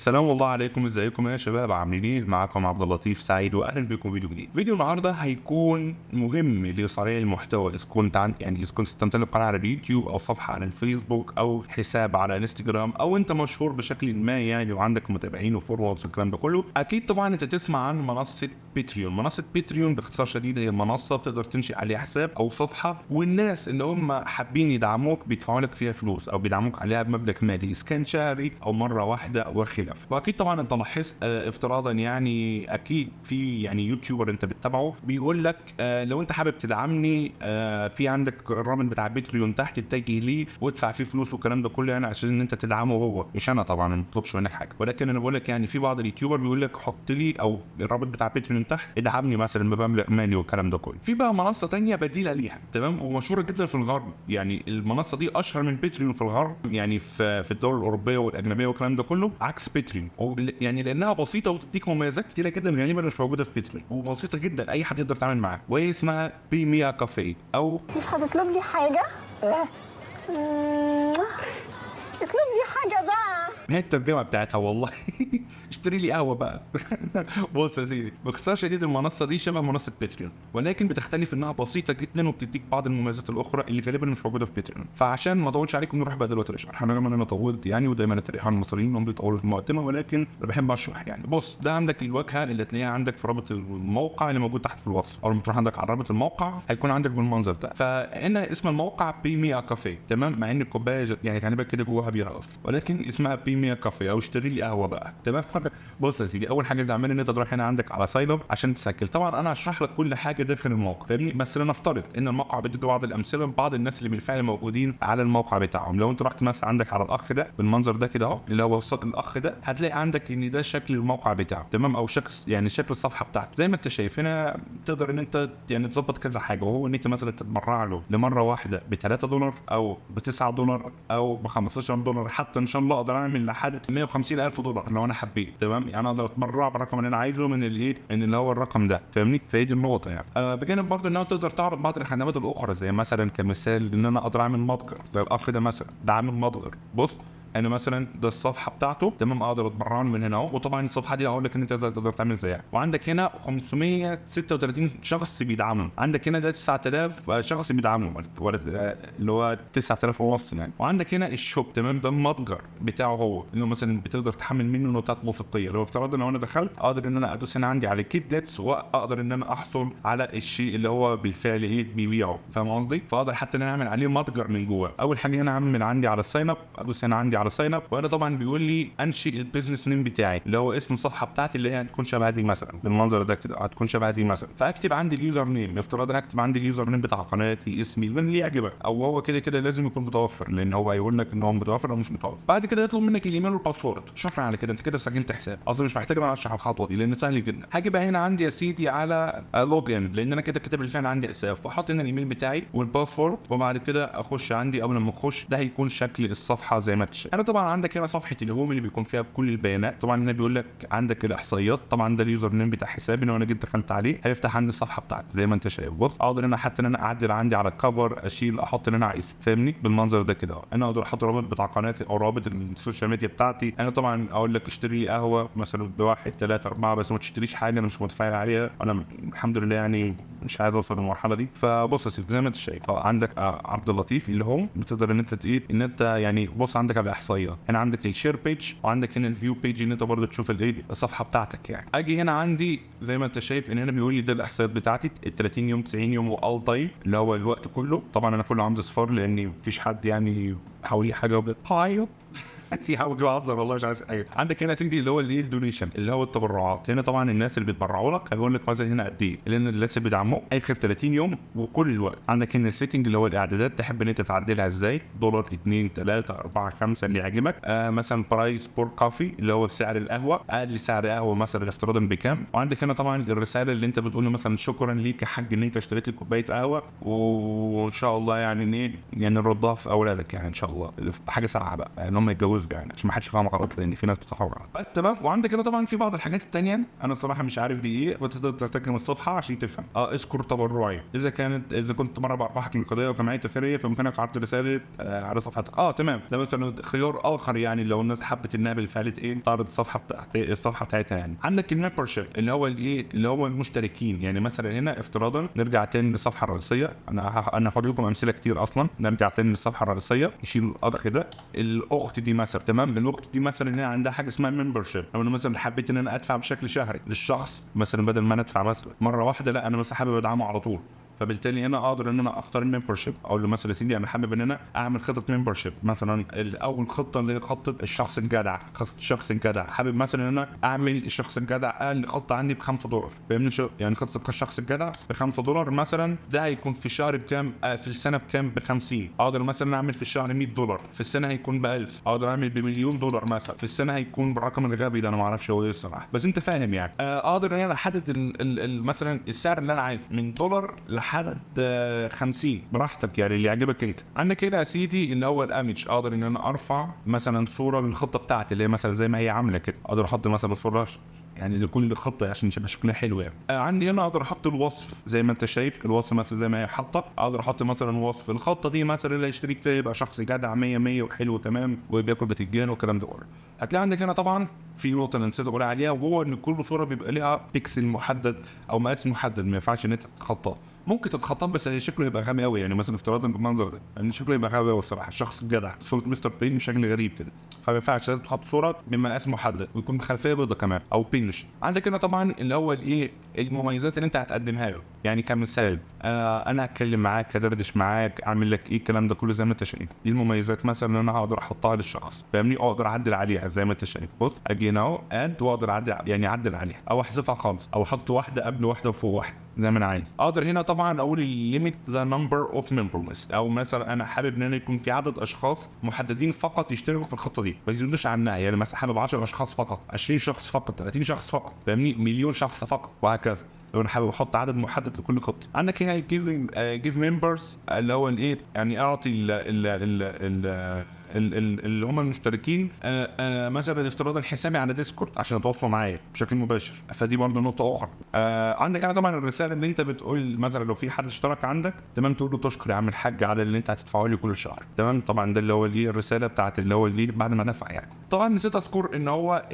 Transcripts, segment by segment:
سلام الله عليكم، ازيكم يا شباب؟ عاملين ايه؟ معاكم عبد اللطيف سعيد واهلا بكم فيديو جديد. فيديو النهارده هيكون مهم لصانعي المحتوى، اذا كنت اذا كنت تمتلك قناه على اليوتيوب او صفحه على الفيسبوك او حساب على انستجرام او انت مشهور بشكل ما وعندك متابعين وفولورز والكلام ده كله. اكيد طبعا انت تسمع عن منصه باتريون. منصه باتريون باختصار شديد هي منصه بتقدر تنشئ عليها حساب او صفحه، والناس اللي هم حابين يدعموك بيدفعوا لك فيها فلوس او بيدعموك عليها بمبلغ مالي، اذا كان شهري او مره واحده وخلافه. واكيد طبعا انت لاحظت افتراضا اكيد في يوتيوبر انت بتتابعه بيقول لك لو انت حابب تدعمني في عندك الرابط بتاع باتريون تحت، اتجه ليه وادفع فيه فلوس والكلام ده كله عشان ان انت تدعمه هو، مش انا طبعا ما بطلبش منك حاجه، ولكن انا بقول لك في بعض اليوتيوبر بيقول لك حط لي او الرابط بتاع باتريون تحت ادعمني مثلا بمبلغ مالي والكلام ده كله. في بقى منصه ثانيه بديله ليها، تمام، ومشهوره جدا في الغرب. المنصه دي اشهر من باتريون في الغرب، في الدول الاوروبيه والاجنبيه والكلام ده كله، عكس باتريون. لانها بسيطه وتديك مميزات كتيره جدا غالبا مش موجوده في باتريون، وبسيطه جدا اي حد يقدر يتعامل معاها، وهي اسمها بيميا كافيه. او مش هتطلب لي حاجه؟ اطلب لي حاجه بقى. هي الترجمه بتاعتها والله. اشتري لي قهوه بقى. بص يا سيدي، باختصار شديد المنصه دي شبه منصه باتريون، ولكن بتختلف انها بسيطه جدا وبتديك بعض المميزات الاخرى اللي غالبا مش موجوده في باتريون. فعشان ما اطولش عليكم نروح بقى دلوقتي نشرح. رغم ان انا طولت ودايما التاريخيين المصريين هم بيطولوا في المقدمه، ولكن انا بحب اشرح. بص، ده عندك الواجهه اللي تلاقيها عندك في رابط الموقع اللي موجود تحت في الوصف، او لما تروح عندك على رابط الموقع هيكون عندك بالمنظر ده. فهنا اسم الموقع بيميا كافيه، تمام، مع ان الكوبايه غالبا كده جواها بيها اصلا، ولكن اسمها بيميا كافيه او اشتري لي قهوه بقى، تمام. بص يا سيدي، اول حاجه تعملها ان انت تروح هنا عندك على ساين اب عشان تسجل. طبعا انا هشرح لك كل حاجه داخل الموقع، فاهمني، بس لنفترض ان الموقع بيديك بعض الامثله لبعض الناس اللي بالفعل موجودين على الموقع بتاعهم. لو انت رحت مثلا عندك على الاخ ده بالمنظر ده كده اهو، اللي هو وسط الاخ ده، هتلاقي عندك ان ده شكل الموقع بتاعه، تمام، او شكل الصفحه بتاعته. زي ما انت شايف هنا تقدر ان انت تظبط كذا حاجه، وهو ان انت مثلا تتبرع له لمره واحده ب $3 او ب $9 او ب $15، حتى ان شاء الله اقدر اعمل لحد $150,000 لو انا حبيت، تمام. اقدر اتبرع برقم اللي انا عايزه من اللي هو الرقم ده، فاهمني. فهي دي النقطه بجانب برضه ان تقدر تعرض بعض الخدمات الاخرى، زي مثلا كمثال ان انا اقدر اعمل متجر زي الاخ ده مثلا، ده عامل متجر. بص انا مثلا ده الصفحه بتاعته، تمام، اقدر اتبرع من هنا اهو. وطبعا الصفحه دي اقول لك ان انت تقدر تعمل زيها. وعندك هنا 536 شخص بيدعموا، عندك هنا ده 9000 شخص بيدعموا، اللي هو 9000 ونص وعندك هنا الشوب، تمام، ده المتجر بتاعه هو، انه مثلا بتقدر تحمل منه نوتات موسيقيه. لو افترضنا لو انا دخلت اقدر ان انا ادوس هنا عندي على كيدلتس، واقدر ان انا احصل على الشيء اللي هو بالفعل بيبيعه، فاهم قصدي؟ فاقدر حتى ان انا اعمل عليه متجر من جوه. اول حاجه هنا اعمل من عندي على الساين اب، ادوس هنا عندي على ساين اب، وانا طبعا بيقول لي انشئ البيزنس نيم بتاعي اللي هو اسم الصفحه بتاعتي اللي هي هتكون شبه دي مثلا بالمنظر ده كده، هتكون شبه دي مثلا. فاكتب عندي اليوزر نيم، افتراضا هكتب عندي اليوزر نيم بتاع قناتي، اسمي اللي يعجبك، او هو كده لازم يكون متوفر، لان هو هيقول لك ان هو متوفر او مش متوفر. بعد كده يطلب منك الايميل والباسورد. شكرا على كده، انت كده سجلت حساب. اصلا مش محتاج انا اشرح الخطوه دي لان سهل جدا. هاجي بقى هنا عندي يا سيدي على لوجن، لان انا كده كاتب بالفعل عندي حساب، فاحط هنا الايميل بتاعي والباسورد، وبعد كده اخش عندي. قبل ما اخش ده هيكون شكل الصفحه زي ما انت شايف. انا طبعا عندك هنا صفحه الهوم اللي بيكون فيها كل البيانات. طبعا هنا بيقول لك عندك الاحصائيات، طبعا ده اليوزر نيم بتاع حسابي، لو انا جيت دخلت عليه هيفتح عندي الصفحه بتاعتي زي ما انت شايف. بص اقدر انا حتى ان انا اعدل عندي على الكفر، اشيل، احط اللي انا عايزه، فاهمني، بالمنظر ده كده. انا اقدر احط رابط بتاع قناتي او رابط السوشيال ميديا بتاعتي. انا طبعا اقول لك اشتري لي قهوه مثلا بواحد 3 4، بس ما تشتريش حاجه انا مش متفاعل عليها، انا الحمد لله مش عايز اوصل للمرحله دي. فبص يا سيدي زي ما انت شايف عندك عبد اللطيف اللي هو بتقدر ان انت بص عندك الاحصائيات، هنا عندك الشير بيج، وعندك هنا الفيو بيج ان انت برضه تشوف الصفحه بتاعتك اجي هنا عندي زي ما انت شايف ان هنا بيقول لي ده الاحصائيات بتاعتي، ال 30 يوم 90 يوم وال تايم اللي هو الوقت كله. طبعا انا كله عامل صفار لان مفيش حد حوالي حاجه هاي في حاجه بهزر والله مش عايز حاجه. عندك هنا سيدي اللي هو الدونيشن اللي هو التبرعات. هنا طبعا الناس اللي بيتبرعوا لك هيقول لك مثلا هنا قد ايه، لان الناس اللي بيدعموك اخر 30 يوم وكل الوقت. عندك هنا السيتنج اللي هو الاعدادات، تحب ان انت تعدلها ازاي، $1 2 3 4 5 اللي يعجبك. مثلا برايس بور كافي اللي هو سعر القهوه، اقل سعر قهوه مثلا افتراضا بكام. وعندك هنا طبعا الرساله اللي انت بتقول له مثلا شكرا ليك يا حاج ان انت اشتريت لي كوبايه قهوه، وان شاء الله نردها في اولادك ان شاء الله حاجه ساعه بقى ان هم يتجوزوا جزء يعني عشان ما حدش يفهم غلط، لان في ناس بتتحول بس تمام. وعندك هنا طبعا في بعض الحاجات التانية انا الصراحه مش عارف دي ايه، بتقدر تستخدم الصفحه عشان تفهم. اذكر تبرعي، اذا كنت مره بربحك من قضيه وجمعيه خيريه فممكنك عرض رساله على صفحتك. تمام، ده مثلا خيار اخر يعني لو الناس حبت انها بالفعل ايه تعرض الصفحه بتاعتها يعني. عندك الممبرشيب اللي هو الايه اللي هو المشتركين، يعني مثلا هنا افتراضا نرجع تاني للصفحه الرئيسيه، انا هقول لكم امثله كتير اصلا. نرجع تاني للصفحه الرئيسيه، نشيل الاخ ده، الاخت دي مثلا تمام، الاخت دي مثلا هنا عندها حاجه اسمها ممبرشيب. لو انا مثلا حبيت ان انا ادفع بشكل شهري للشخص مثلا بدل ما انا ادفع مثلا مره واحده، لا انا مثلا حابب ادعمه على طول، فبالتالي انا اقدر ان انا اختار الممبرشيب. اقول له مثلا يا سيدي انا حابب ان انا اعمل خطه ممبرشيب، مثلا اول خطه اللي هي خطه الشخص الجدع، خطه الشخص الجدع حابب مثلا ان انا اعمل الشخص الجدع اقل خطه عندي ب$5 فاهمني شو يعني. خطه الشخص الجدع ب$5 مثلا، ده هيكون في الشهر بكام؟ في السنه بكام؟ ب50. اقدر مثلا اعمل في الشهر $100، في السنه هيكون ب1000. اقدر اعمل ب$1,000,000 مثلا، في السنه هيكون بالرقم الغبي ده انا ما اعرفش هو ايه الصراحه، بس انت فاهم يعني. اقدر ان انا احدد مثلا السعر اللي انا عايزه من $1 لحد 50 براحتك يعني اللي يعجبك انت. عندك هنا يا سيدي اللي هو الايمج، اقدر ان انا ارفع مثلا صوره للخطه بتاعتي اللي هي مثلا زي ما هي عامله كده، اقدر احط مثلا صوره يعني لكل خطه عشان يبقى شكلها حلو يعني. عندي هنا اقدر احط الوصف زي ما انت شايف، الوصف مثلا زي ما هي حاطه، اقدر احط مثلا وصف الخطه دي مثلا اللي يشترك فيها يبقى شخص جدع 100 100 وحلو تمام وبياكل بتنجان والكلام ده كله. هتلاقي عندك هنا طبعا في نقطه انا نسيت اقول عليها، وهو ان كل صوره بيبقى ليها بيكسل محدد او مقاس محدد، ما ينفعش ان انت تتخطاه. ممكن تتخطاه بس شكله يبقى غامق قوي يعني، مثلا افتراضا بالمنظر ده يعني شكله يبقى غامق قوي الصراحه. الشخص الجدع صوره مستر بين بشكل غريب كده، فما ينفعش، لازم تحط صوره بمقاس محدد ويكون بخلفيه بيضاء كمان او بينش. عندك هنا طبعا اللي هو الايه المميزات اللي انت هتقدمها له، يعني كمثال انا هتكلم معاك، هدردش معاك، اعمل لك ايه الكلام ده كله زي ما انت شايف. دي المميزات مثلا اللي انا هقدر احطها للشخص فاهمني، اقدر اعدل عليها زي ما انت شايف. بص اجي هنا اهو اد واقدر اعدل يعني اعدل عليها او احذفها خالص او احط واحده قبل واحده وفوق واحده زي ما انا عايز. اقدر هنا طبعا اقول الليميت ذا نمبر اوف ممبرز، او مثلا انا حابب ان انا يكون في عدد اشخاص محددين فقط يشتركوا في الخطه دي ما يزيدوش عنها، يعني مثلا حابب 10 اشخاص فقط، 20 شخص فقط، 30 شخص فقط فاهمني، مليون شخص فقط وهكذا. لو انا حابب احط عدد محدد لكل خطه. عندك هنا جيف ممبرز اللي هو الايه يعني اعطي اللي هم المشتركين مثلا افتراضا حسابي على ديسكورد عشان يتواصلوا معايا بشكل مباشر، فدي برضه نقطه اخرى. عندك انا طبعا الرساله اللي انت بتقول مثلا لو في حد اشترك عندك تمام تقول له تشكر يا عم الحاج على اللي انت هتدفعه لي كل شهر تمام. طبعا ده اللي هو ايه الرساله بتاعت اللي هو اللي بعد ما دفع يعني. طبعا نسيت اذكر ان هو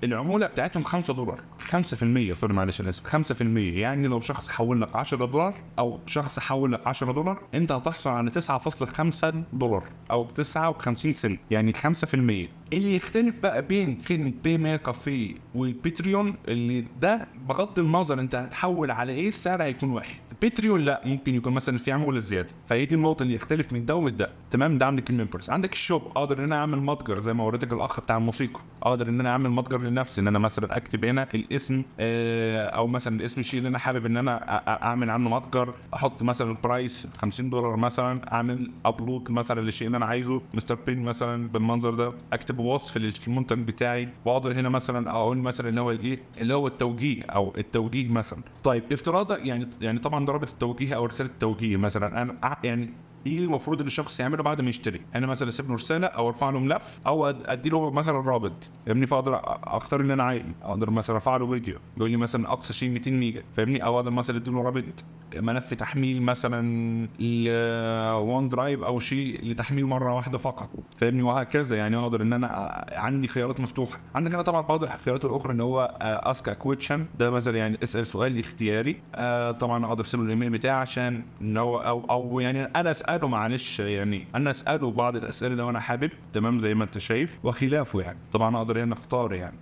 العموله بتاعتهم $5 5%، سوري معلش انا اسف 5%. يعني لو شخص حول لك $10 او شخص حول لك $10 انت هتحصل على $9.5 او 59 سنت يعني 5%. اللي يختلف بقى بين خدمه باي ميل كافيه والباتريون اللي ده بغض النظر انت هتحول على ايه السعر هيكون واحد. باتريون لا ممكن يكون مثلا في عموله زياده، فهي دي النقطه اللي يختلف من ده ومن ده تمام. ده عندك الممبرز. عندك الشوب، اقدر ان انا اعمل متجر زي ما وريتك الاخ بتاع الموسيقى، اقدر ان انا اعمل متجر لنفسي ان انا مثلا اكتب هنا الاسم او مثلا الاسم الشيء اللي انا حابب ان انا اعمل عنه متجر، احط مثلا البرايس $50 مثلا، اعمل ابلود مثلا للشيء اللي انا عايزه مستر بين مثلا بالمنظر ده، اكتب وصف للمنتج بتاعي، واقدر هنا مثلا اقول مثلا اللي هو الايه اللي هو التوجيه او التوجيه مثلا. طيب افتراضا يعني طبعا ضربه التوجيه او رساله التوجيه مثلا انا يعني ايه المفروض ان الشخص يعمله بعد ما يشتري؟ انا مثلا اسيب له رساله او ارفع له ملف او ادي له مثلا رابط فاهمني، فاقدر اختار اللي انا عايزه. اقدر مثلا ارفع له فيديو يقول لي مثلا اقصى شيء 200 ميجا فاهمني، او اقدر مثلا ادي له رابط ملف تحميل مثلا وان درايف او شيء لتحميل مره واحده فقط فاهمني، وهكذا. يعني اقدر ان انا عندي خيارات مفتوحه. عندك انا طبعا بعض الخيارات الاخرى ان هو اسك كويشن، ده مثلا يعني اسال سؤال اختياري. طبعا اقدر اسيب له الايميل بتاعي عشان ان هو او يعني انا اساله معلش يعني انا اساله بعض الاسئله لو انا حابب تمام زي ما انت شايف وخلافه يعني. طبعا اقدر هنا اختار يعني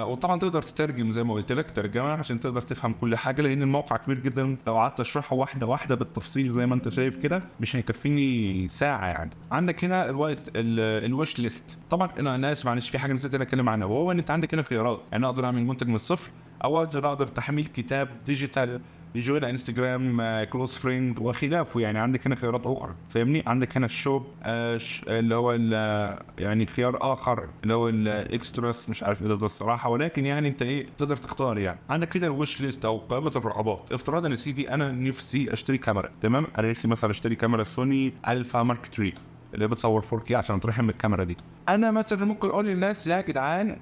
وطبعا تقدر تترجم زي ما قلت لك ترجمه عشان تقدر تفهم كل حاجه، لان الموقع كبير جدا لو قعدت اشرحه واحده واحده بالتفصيل زي ما انت شايف كده مش هيكفيني ساعه يعني. عندك هنا الوش ليست. طبعا انا اسف معلش في حاجه نسيت اتكلم عنها، وهو ان انت عندك هنا خيارات يعني اقدر اعمل منتج من الصفر او اقدر تحميل كتاب ديجيتال يجونا انستجرام كلوز فريند وخلافه. يعني عندك هنا خيارات اخرى فاهمني. عندك هنا الشوب اللي هو يعني خيار اخر اللي هو الاكستراس مش عارف ايه ده الصراحه، ولكن يعني انت ايه تقدر تختار يعني. عندك هنا الوش ليست او قائمه الرغبات. افتراضا يا سيدي انا نفسي اشتري كاميرا تمام، انا نفسي مثلا اشتري كاميرا سوني الفا مارك 3 اللي بتصور 4K عشان ترحم الكاميرا دي. انا مثلا ممكن اقول للناس يا جدعان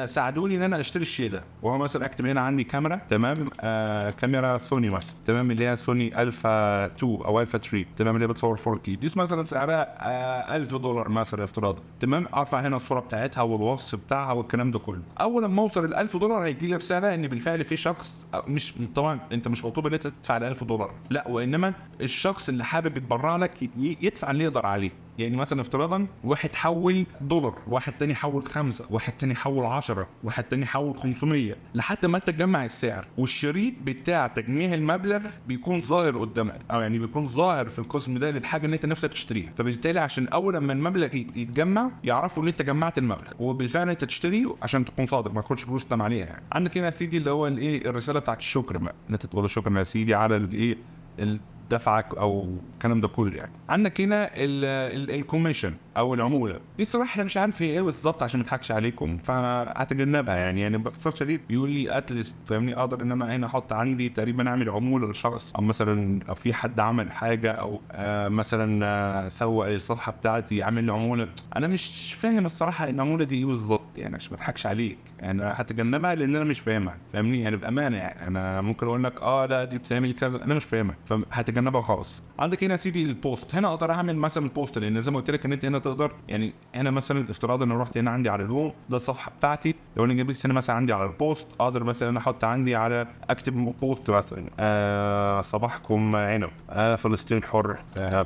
ساعدوني ان انا اشتري الشيء ده، وهو مثلا اكتب هنا عندي كاميرا تمام، كاميرا سوني مثلا تمام، اللي هي سوني الفا 2 او الفا 3 تمام، اللي بتصور 4K دي مثلا سعرها $1000 مثلا افتراضا تمام. ارفع هنا الصوره بتاعتها والوصف بتاعها والكلام ده كله. اول ما اوصل ال $1000 هيجي لي رساله ان بالفعل في شخص، مش طبعا انت مش مطلوب ان انت تدفع ال $1000 لا، وانما الشخص اللي حابب يتبرع لك يدفع اللي يقدر عليه. يعني مثلا افتراضا واحد حول $، واحد تاني حول 5، واحد تاني حول 10، واحد تاني حول 500، لحد ما انت تجمع السعر. والشريط بتاع تجميع المبلغ بيكون ظاهر قدامك، او يعني بيكون ظاهر في القسم ده للحاجه اللي انت نفسك تشتريها. فبالتالي عشان اول لما المبلغ يتجمع يعرفوا ان انت جمعت المبلغ، وبالفعل انت تشتري عشان تكون صادق، ما تاخدش فلوس تنام عليها. يعني عندك هنا يا سيدي اللي هو الايه، الرساله بتاعت الشكر بقى، ان انت تقول شكرا يا سيدي على الايه دفعك او الكلام ده كله. يعني عندك هنا الكوميشن او العموله دي، صراحه انا مش عارف هي ايه بالظبط عشان ما اضحكش عليكم، فهتجنبها. يعني باختصار شديد بيقول لي اتلست فاهمني، اقدر ان انا هنا احط عندي تقريبا اعمل عموله للشخص، او مثلا لو في حد عمل حاجه او مثلا سوق الصفحه بتاعتي عامل لي عموله. انا مش فاهم الصراحه العموله دي ايه بالظبط، يعني عشان ما اضحكش عليك. يعني هتجنبها لان انا مش فاهمها فاهمني، يعني بامانه. يعني انا ممكن اقول لك لا دي بتعمل كذا، انا مش فاهمها، فهتجنبها خالص. عندك هنا سيدي البوست، هنا اقدر اعمل مثلا البوست، لان زي ما قلت لك ان انت هنا تقدر، يعني هنا مثلا افتراضا ان رحت هنا عندي على الهوم ده الصفحه بتاعتي، لو انا جبت هنا مثلا عندي على البوست اقدر مثلا انا احط عندي على اكتب بوست مثلا صباحكم عنب، فلسطين حر،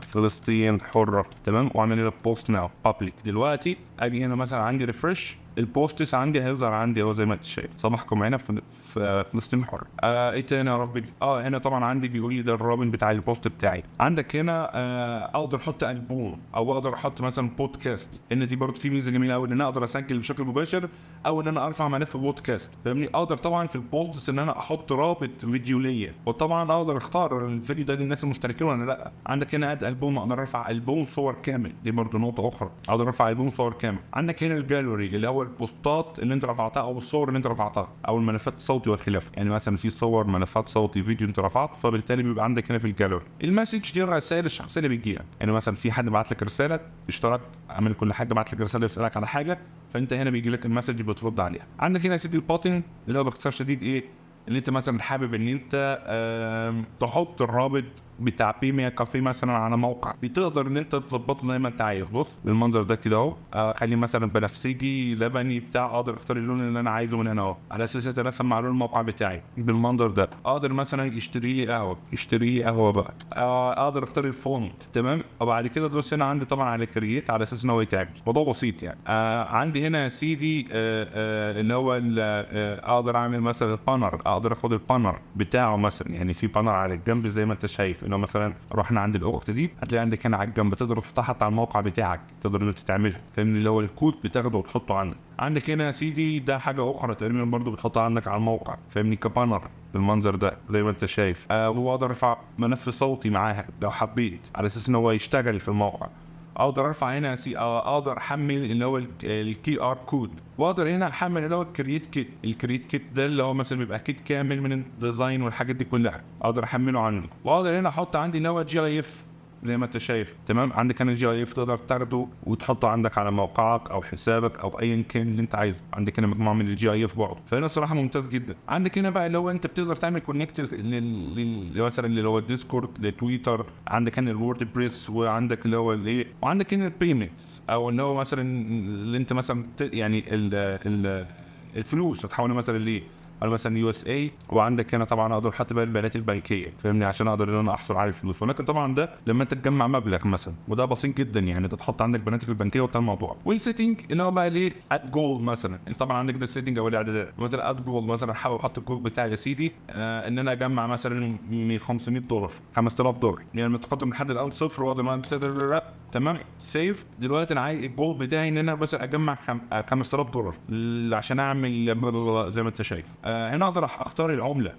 فلسطين حره تمام، واعمل لي بوست ناو بابليك. دلوقتي اجي هنا مثلا عندي ريفرش، البوستس عندي هيظهر عندي اهو زي ما انت شايف، صباحكم هنا في فلسطين حر. ايه تاني يا ربي؟ هنا طبعا عندي بيقول لي ده الرابط بتاع البوست بتاعي. عندك هنا اقدر احط البوم، او اقدر احط مثلا بودكاست، ان دي برضه في ميزه جميله قوي ان انا اقدر اسجل بشكل مباشر، او ان انا ارفع ملف بودكاست فاهمني. اقدر طبعا في البوست ان انا احط رابط فيديو ليا، وطبعا اقدر اختار الفيديو ده للناس المشتركين ولا لا. عندك هنا اد البوم، اقدر ارفع البوم صور كامل، دي برضه نقطه اخرى، اقدر ارفع البوم صور كامل. عندك هنا الجاليري اللي هو البوستات اللي انت رفعتها او الصور اللي انت رفعتها او الملفات الصوتي والخلافه، يعني مثلا في صور ملفات صوتي فيديو انت رفعت، فبالتالي بيبقى عندك هنا في الجاليري. المسج دي الرسائل الشخصيه اللي بتجيلك، يعني مثلا في حد بعت لك رساله، اشترك عمل كل حاجه، بعت لك رساله يسالك على حاجه، فانت هنا بيجي لك المسج بترد عليها. عندك هنا يا سيدي البوتن اللي هو باختصار شديد ايه، اللي انت مثلا حابب ان انت تحط الرابط بتاع بيميا كافيه مثلا على موقع، بتقدر ان انت تظبطه زي ما انت عايز. بص بالمنظر ده كده اهو، خلي مثلا بنفسجي لبني بتاع، اقدر اختار اللون اللي انا عايزه من هنا اهو، على اساس يتناسب مع لون الموقع بتاعي بالمنظر ده. اقدر مثلا اشتري لي قهوه، اشتري لي قهوه بقى، اقدر اختار الفونت تمام، وبعد كده ادوس هنا عندي طبعا على كرييت على اساس ان هو يتعمل. موضوع بسيط يعني. عندي هنا يا سيدي اللي هو اقدر اعمل مثلا البانر، اقدر اخد البانر بتاعه مثلا، يعني في بانر على الجنب زي ما انت شايف، انه مثلا رحنا عند الاخت دي هتلاقي عندك هنا على الجنب تقدر تحطها حتى على الموقع بتاعك، تقدر ان انت تعملها فاهمني، اللي هو الكود بتاخده وتحطه عندك. عندك هنا يا سيدي ده حاجه اخرى تقريبا برضو بتحطها عندك على الموقع فاهمني، كبانر بالمنظر ده زي ما انت شايف. واقدر ارفع ملف صوتي معاها لو حبيت على اساس ان هو يشتغل في الموقع. اقدر ارفع هنا اقدر احمل اللي هو الكي ار كود، واقدر هنا احمل اللي هو الكرييت كيت. الكرييت كيت ده اللي هو مثلا بيبقى كيت كامل من الديزاين والحاجات دي كلها، اقدر احمله عندي. واقدر هنا احط عندي اللي هو جي اي اف زي ما انت شايف تمام. عندك هنا الجي اي اف تقدر تاخده وتحطه عندك على موقعك او حسابك او ايا كان اللي انت عايزه. عندك هنا مجموعه من الجي اي اف برضه، فهنا صراحه ممتاز جدا. عندك هنا بقى اللي هو انت بتقدر تعمل كونكت مثلا اللي هو الديسكورد لتويتر، عندك هنا الوورد بريس، وعندك اللي هو الايه، وعندك هنا البيمنتس او اللي هو مثلا اللي انت مثلا يعني الفلوس هتحولها مثلا ليه على مثلا يو اس اي. وعندك هنا طبعا اقدر احط بقى البيانات البنكيه فاهمني، عشان اقدر ان انا احصل على الفلوس. ولكن طبعا ده لما انت تجمع مبلغ مثلا، وده بسيط جدا يعني، انت تحط عندك بياناتك البنكيه وبتاع الموضوع. والسيتنج اللي هو بقى ليه اد جول مثلا، انت طبعا عندك ده السيتنج او الاعدادات. مثلا اد جول مثلا حابب احط الجول بتاعي يا سيدي ان انا اجمع مثلا $500 $5000 يعني متقدم لحد الان صفر، واقدر ما تمام سيف. دلوقتي انا عايز الجول بتاعي ان انا بس اجمع $5000 عشان اعمل زي ما انت شايف. هنا اقدر اختار العمله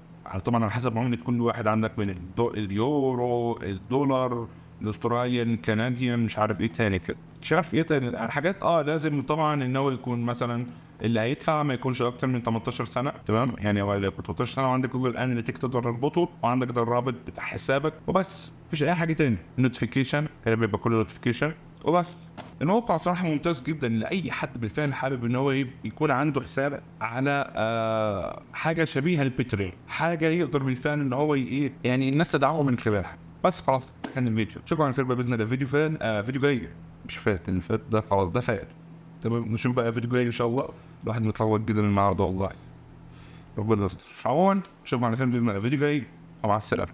طبعا على حسب عمله كل واحد، عندك من اليورو، الدولار، الاستراليان، كنديان، مش عارف ايه تاني كده، مش عارف ايه تاني الحاجات. لازم طبعا ان هو يكون مثلا اللي هيدفع ما يكونش اكتر من 18 سنه تمام. يعني هو 18 سنه وعندك جوجل اناليتيك تقدر تربطه، وعندك ده الرابط بتاع حسابك، وبس مفيش اي حاجه تاني. النوتيفيكيشن هنا بيبقى كل نوتيفيكيشن، وبس. الموقع صراحة ممتاز جدا لأي حد بالفعل حابب إن هو يكون عنده حساب على حاجة شبيهة للبترين، حاجة يقدر بالفعل إن هو يعني الناس تدعمه من خلالها. بس خلاص كان الفيديو، شكرا على خير بقى بإذن الله. فيديو فين فيديو جاي، مش فات اللي فات ده خلاص، ده فات تمام. نشوف بقى فيديو جاي إن شاء الله. الواحد متروج جدا النهارده والله، ربنا يستر. عموما شكرا على خير بإذن الله. فيديو جاي ومع السلامة.